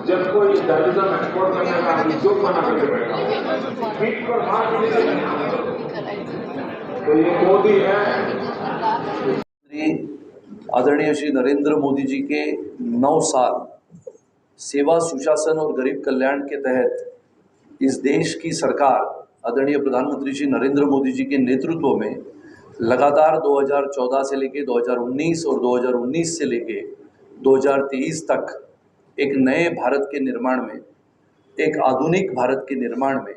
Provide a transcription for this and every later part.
जब कोई journalism export करने का उद्योग बना करके बैठा पीठ पर हाथ तो ये मोदी है। आदरणीय श्री नरेंद्र मोदी जी के 9 साल सेवा सुशासन और गरीब कल्याण के तहत इस देश की सरकार आदरणीय प्रधानमंत्री श्री नरेंद्र मोदी जी के नेतृत्व में लगातार 2014 से लेके 2019 और 2019 से लेके 2023 तक एक नए भारत के निर्माण में, एक आधुनिक भारत के निर्माण में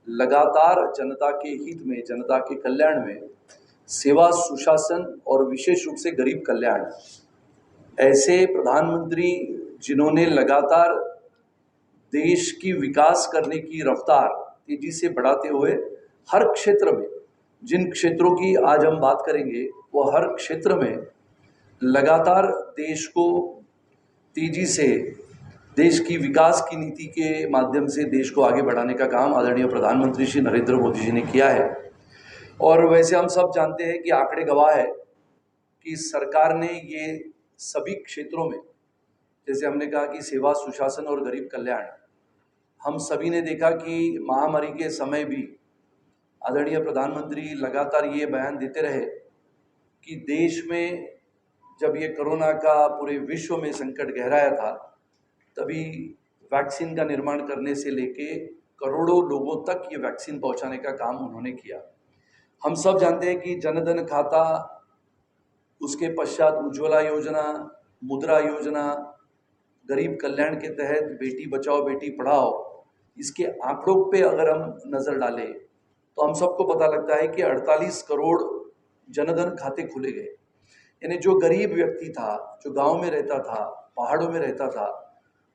लगातार जनता के हित में, जनता के कल्याण में सेवा सुशासन और विशेष रूप से गरीब कल्याण, ऐसे प्रधानमंत्री जिन्होंने लगातार देश की विकास करने की रफ्तार तेजी से बढ़ाते हुए हर क्षेत्र में, जिन क्षेत्रों की आज हम बात करेंगे वो हर क्षेत्र में लगातार देश को तेजी से देश की विकास की नीति के माध्यम से देश को आगे बढ़ाने का काम आदरणीय प्रधानमंत्री श्री नरेंद्र मोदी जी ने किया है। और वैसे हम सब जानते हैं कि आंकड़े गवाह है कि सरकार ने ये सभी क्षेत्रों में, जैसे हमने कहा कि सेवा सुशासन और गरीब कल्याण, हम सभी ने देखा कि महामारी के समय भी आदरणीय प्रधानमंत्री लगातार ये बयान देते रहे कि देश में जब ये कोरोना का पूरे विश्व में संकट गहराया था तभी वैक्सीन का निर्माण करने से लेके करोड़ों लोगों तक ये वैक्सीन पहुंचाने का काम उन्होंने किया। हम सब जानते हैं कि जनधन खाता, उसके पश्चात उज्ज्वला योजना, मुद्रा योजना, गरीब कल्याण के तहत बेटी बचाओ बेटी पढ़ाओ, इसके आंकड़ों पे अगर हम नज़र डालें तो हम सबको पता लगता है कि 48 करोड़ जनधन खाते खुले गए। यानी जो गरीब व्यक्ति था, जो गांव में रहता था, पहाड़ों में रहता था,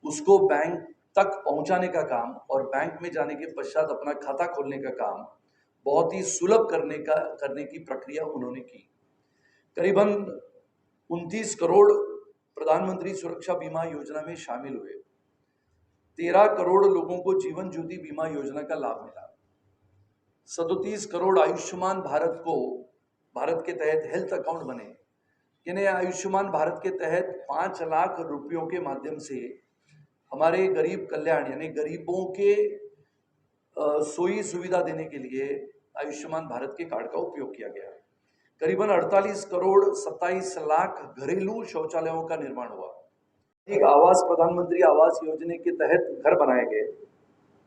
उसको बैंक तक पहुंचाने का काम और बैंक में जाने के पश्चात अपना खाता खोलने का काम बहुत ही सुलभ करने की प्रक्रिया उन्होंने की। करीबन 29 करोड़ प्रधानमंत्री सुरक्षा बीमा योजना में शामिल हुए। 13 करोड़ लोगों को जीवन ज्योति बीमा योजना का लाभ मिला। 37 करोड़ आयुष्मान भारत के तहत हेल्थ अकाउंट बने। यानी आयुष्मान भारत के तहत 5 लाख रुपयों के माध्यम से हमारे गरीब कल्याण यानी गरीबों के सोई सुविधा देने के लिए आयुष्मान भारत के कार्ड का उपयोग किया गया। करीबन 48 करोड़ 27 लाख घरेलू शौचालयों का निर्माण हुआ। एक आवास प्रधानमंत्री आवास योजना के तहत घर बनाए गए।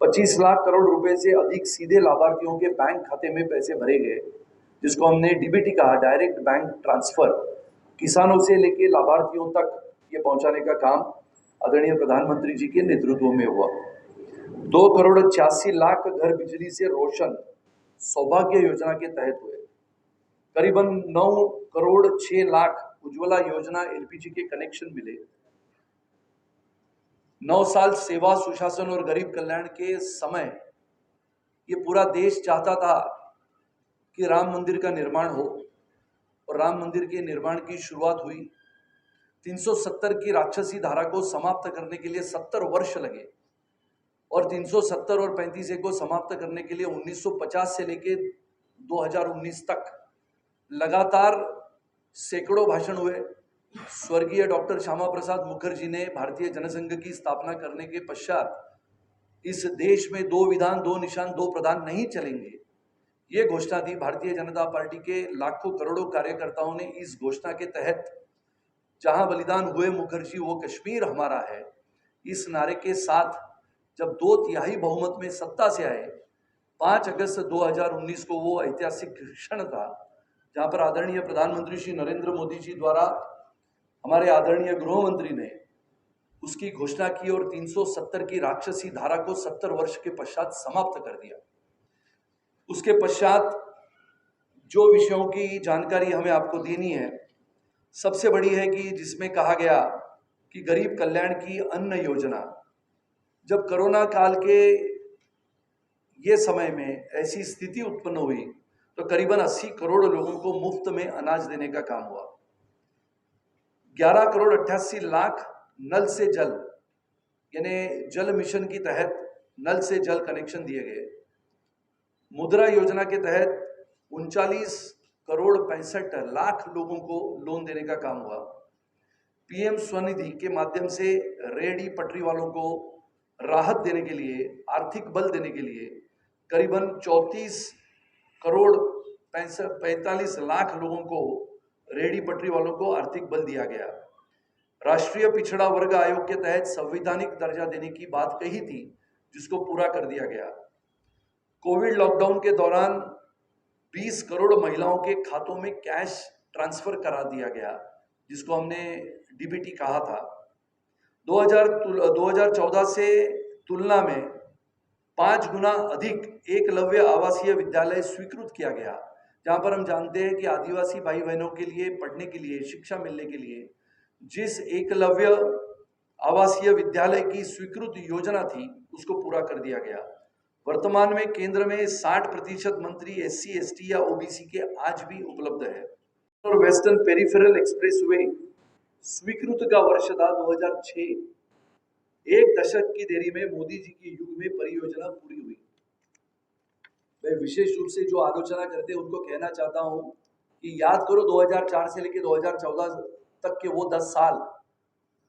25 लाख करोड़ रुपए से अधिक सीधे लाभार्थियों के बैंक खाते में पैसे भरे गए, जिसको हमने डीबीटी कहा, डायरेक्ट बैंक ट्रांसफर। किसानों से लेके लाभार्थियों तक ये पहुंचाने का काम आदरणीय प्रधानमंत्री जी के नेतृत्व में हुआ। 2 करोड़ 86 लाख घर बिजली से रोशन सौभाग्य योजना के तहत हुए। करीबन 9 करोड़ 6 लाख उज्ज्वला योजना एलपीजी के कनेक्शन मिले। 9 साल सेवा सुशासन और गरीब कल्याण के समय ये पूरा देश चाहता था कि राम मंदिर का निर्माण हो और राम मंदिर के निर्माण की शुरुआत हुई। 370 की राक्षसी धारा को समाप्त करने के लिए 70 वर्ष लगे और 370 और 35 को समाप्त करने के लिए 1950 से लेके 2019 तक लगातार सैकड़ों भाषण हुए। स्वर्गीय डॉक्टर श्यामा प्रसाद मुखर्जी ने भारतीय जनसंघ की स्थापना करने के पश्चात इस देश में 2 विधान 2 निशान 2 प्रधान नहीं चलेंगे, ये घोषणा दी। भारतीय जनता पार्टी के लाखों करोड़ों कार्यकर्ताओं ने इस घोषणा के तहत जहां बलिदान हुए मुखर्जी वो कश्मीर हमारा है, इस नारे के साथ जब 2/3 बहुमत में सत्ता से आए, 5 अगस्त 2019 को वो ऐतिहासिक क्षण था जहां पर आदरणीय प्रधानमंत्री श्री नरेंद्र मोदी जी द्वारा हमारे आदरणीय गृह मंत्री ने उसकी घोषणा की और 370 की राक्षसी धारा को 70 वर्ष के पश्चात समाप्त कर दिया। उसके पश्चात जो विषयों की जानकारी हमें आपको देनी है, सबसे बड़ी है कि जिसमें कहा गया कि गरीब कल्याण की अन्न योजना, जब कोरोना काल के ये समय में ऐसी स्थिति उत्पन्न हुई तो करीबन 80 करोड़ लोगों को मुफ्त में अनाज देने का काम हुआ। 11 करोड़ 88 लाख नल से जल यानी जल मिशन के तहत नल से जल कनेक्शन दिए गए। मुद्रा योजना के तहत 39 करोड़ 65 लाख लोगों को लोन देने का काम हुआ। पीएम स्वनिधि के माध्यम से रेहड़ी पटरी वालों को राहत देने के लिए, आर्थिक बल देने के लिए करीबन 34 करोड़ 45 लाख लोगों को, रेहड़ी पटरी वालों को आर्थिक बल दिया गया। राष्ट्रीय पिछड़ा वर्ग आयोग के तहत संवैधानिक दर्जा देने की बात कही थी, जिसको पूरा कर दिया गया। कोविड लॉकडाउन के दौरान 20 करोड़ महिलाओं के खातों में कैश ट्रांसफर करा दिया गया, जिसको हमने डीबीटी कहा था। 2014 से तुलना में 5 गुना अधिक एकलव्य आवासीय विद्यालय स्वीकृत किया गया, जहां पर हम जानते हैं कि आदिवासी भाई बहनों के लिए पढ़ने के लिए, शिक्षा मिलने के लिए जिस एकलव्य आवासीय विद्यालय की स्वीकृत योजना थी, उसको पूरा कर दिया गया। वर्तमान में केंद्र में 60% मंत्री SC, ST या OBC के आज भी उपलब्ध है। और वेस्टर्न पेरिफेरल एक्सप्रेसवे स्वीकृत का वर्ष था 2006। एक दशक की देरी में मोदी जी के युग में परियोजना पूरी हुई। मैं विशेष रूप से जो आलोचना करते हैं उनको कहना चाहता हूं कि याद करो 2004 से लेकर 2014 तक के वो 10 साल,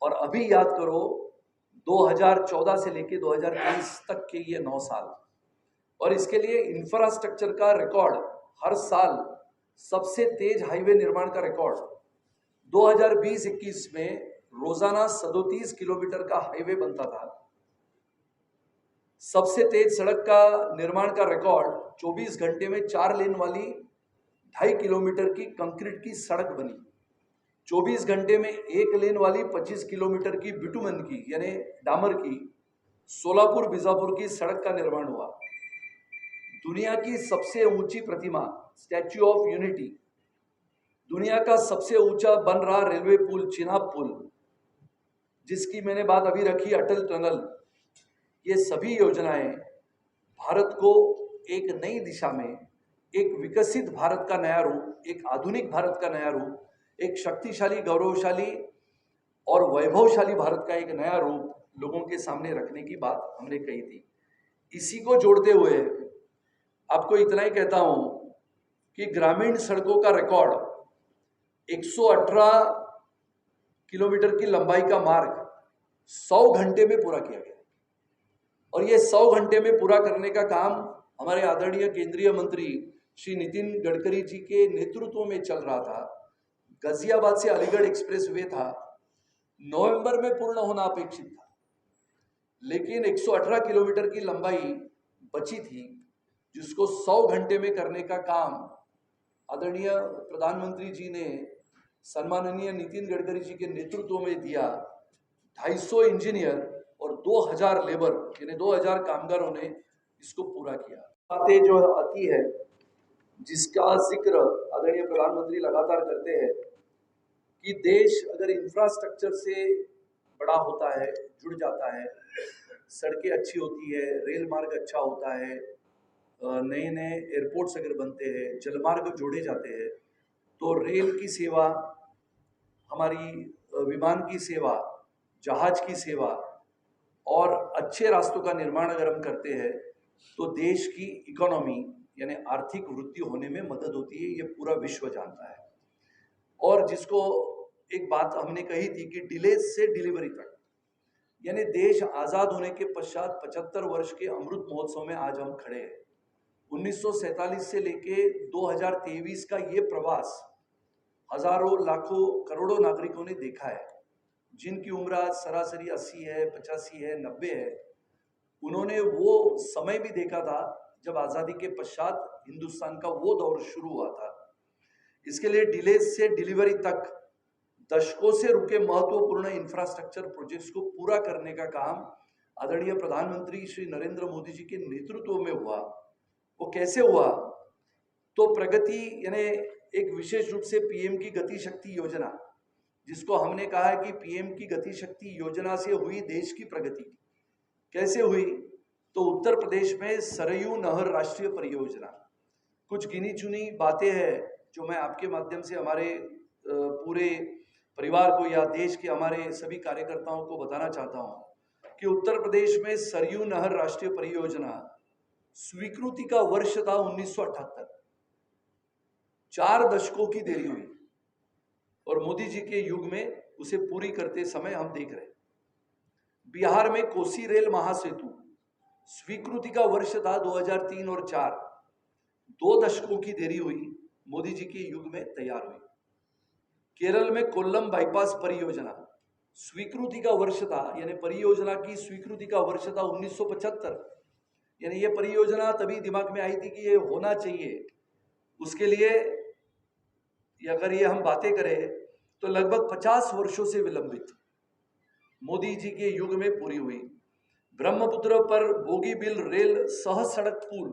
और अभी याद करो 2014 से लेकर 2023 तक के ये 9 साल। और इसके लिए इंफ्रास्ट्रक्चर का रिकॉर्ड, हर साल सबसे तेज हाईवे निर्माण का रिकॉर्ड 2020-21 में रोजाना 37 किलोमीटर का हाईवे बनता था। सबसे तेज सड़क का निर्माण का रिकॉर्ड 24 घंटे में 4 लेन वाली 2.5 किलोमीटर की कंक्रीट की सड़क बनी। 24 घंटे में 1 लेन वाली 25 किलोमीटर की बिटुमन की यानी डामर की सोलापुर बीजापुर की सड़क का निर्माण हुआ। दुनिया की सबसे ऊंची प्रतिमा स्टैच्यू ऑफ यूनिटी, दुनिया का सबसे ऊंचा बन रहा रेलवे पुल चिनाब पुल, जिसकी मैंने बात अभी रखी अटल टनल, ये सभी योजनाएं भारत को एक नई दिशा में, एक विकसित भारत का नया रूप, एक आधुनिक भारत का नया रूप, एक शक्तिशाली, गौरवशाली और वैभवशाली भारत का एक नया रूप लोगों के सामने रखने की बात हमने कही थी। इसी को जोड़ते हुए आपको इतना ही कहता हूं कि ग्रामीण सड़कों का रिकॉर्ड 118 किलोमीटर की लंबाई का मार्ग 100 घंटे में पूरा किया गया। और ये 100 घंटे में पूरा करने का काम हमारे आदरणीय केंद्रीय मंत्री श्री नितिन गडकरी जी के नेतृत्व में चल रहा था। गाजियाबाद से अलीगढ़ एक्सप्रेसवे था, नवंबर में पूर्ण होना अपेक्षित था, लेकिन 118 किलोमीटर की लंबाई बची थी, जिसको 100 घंटे में करने का काम आदरणीय प्रधानमंत्री जी ने सम्माननीय नितिन गडकरी जी के नेतृत्व में दिया। 250 इंजीनियर और 2000 लेबर यानी 2000 कामगारों ने इसको पूरा किया। बातें जो आती है, जिसका जिक्र आदरणीय प्रधानमंत्री लगातार करते हैं कि देश अगर इंफ्रास्ट्रक्चर से बड़ा होता है, जुड़ जाता है, सड़कें अच्छी होती है, रेल मार्ग अच्छा होता है, नए नए एयरपोर्ट्स अगर बनते हैं, जलमार्ग जोड़े जाते हैं, तो रेल की सेवा, हमारी विमान की सेवा, जहाज की सेवा और अच्छे रास्तों का निर्माण अगर हम करते हैं तो देश की इकोनॉमी यानी आर्थिक वृद्धि होने में मदद होती है। ये पूरा विश्व जानता है। और जिसको एक बात हमने कही थी कि डिले से डिलीवरी तक, यानी देश आजाद होने के पश्चात 75 वर्ष के अमृत महोत्सव में आज हम खड़े हैं। 1947 से लेके 2023 का ये प्रवास हजारों, लाखों, करोड़ों नागरिकों ने देखा है, जिनकी उम्र आज सरासरी 80 है, 85 है, 90 है। उन्होंने वो समय भी देखा था जब आज़ादी के पश्चात हिंदुस्तान का वो दौर शुरू हुआ था। इसके लिए डिले से डिलीवरी तक दशकों से रुके महत्वपूर्ण इंफ्रास्ट्रक्चर प्रोजेक्ट्स को पूरा करने का काम आदरणीय प्रधानमंत्री श्री नरेंद्र मोदी जी के नेतृत्व में हुआ। वो कैसे हुआ? तो प्रगति यानी एक विशेष रूप से पीएम की गति शक्ति योजना, जिसको हमने कहा है कि पीएम की गति शक्ति योजना से हुई देश की प्रगति। कैसे हुई? तो उत्तर प्रदेश में सरयू नहर राष्ट्रीय परियोजना, कुछ गिनी चुनी बातें हैं जो मैं आपके माध्यम से हमारे पूरे परिवार को या देश के हमारे सभी कार्यकर्ताओं को बताना चाहता हूं कि उत्तर प्रदेश में सरयू नहर राष्ट्रीय परियोजना स्वीकृति का वर्ष था 1978। 4 दशकों की देरी हुई और मोदी जी के युग में उसे पूरी करते समय हम देख रहे हैं। बिहार में कोसी रेल महासेतु स्वीकृति का वर्ष था 2003 और 4, 2 दशकों की देरी हुई, मोदी जी के युग में तैयार हुई। केरल में कोल्लम बाईपास परियोजना स्वीकृति का वर्ष था, यानी परियोजना की स्वीकृति का वर्ष था 1975, यानी ये परियोजना तभी दिमाग में आई थी कि ये होना चाहिए। उसके लिए अगर ये हम बातें करें तो लगभग 50 वर्षों से विलंबित, मोदी जी के युग में पूरी हुई। ब्रह्मपुत्र पर बोगीबिल रेल सह सड़क पुल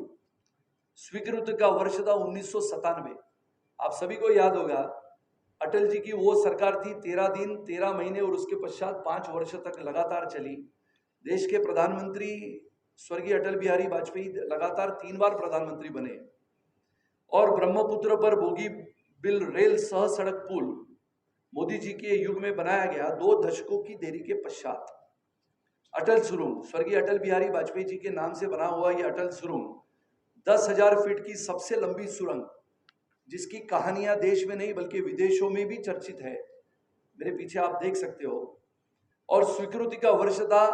स्वीकृति का वर्ष था 1997। आप सभी को याद होगा, अटल जी की वो सरकार थी 13 दिन 13 महीने और उसके पश्चात 5 वर्ष तक लगातार चली। देश के प्रधानमंत्री स्वर्गीय अटल बिहारी वाजपेयी लगातार 3 बार प्रधानमंत्री बने और ब्रह्मपुत्र पर बोगीबिल रेल सह सड़क पुल मोदी जी के युग में बनाया गया 2 दशकों की देरी के पश्चात। अटल सुरंग, स्वर्गीय अटल बिहारी वाजपेयी जी के नाम से बना हुआ यह अटल सुरंग 10,000 फीट की सबसे लंबी सुरंग, जिसकी कहानियां देश में नहीं बल्कि विदेशों में भी चर्चित है, मेरे पीछे आप देख सकते हो। और स्वीकृति का वर्ष था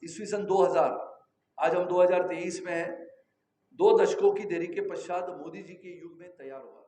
ईस्वी सन 2000, आज हम 2023 में हैं। 2 दशकों की देरी के पश्चात मोदी जी के युग में तैयार हुआ।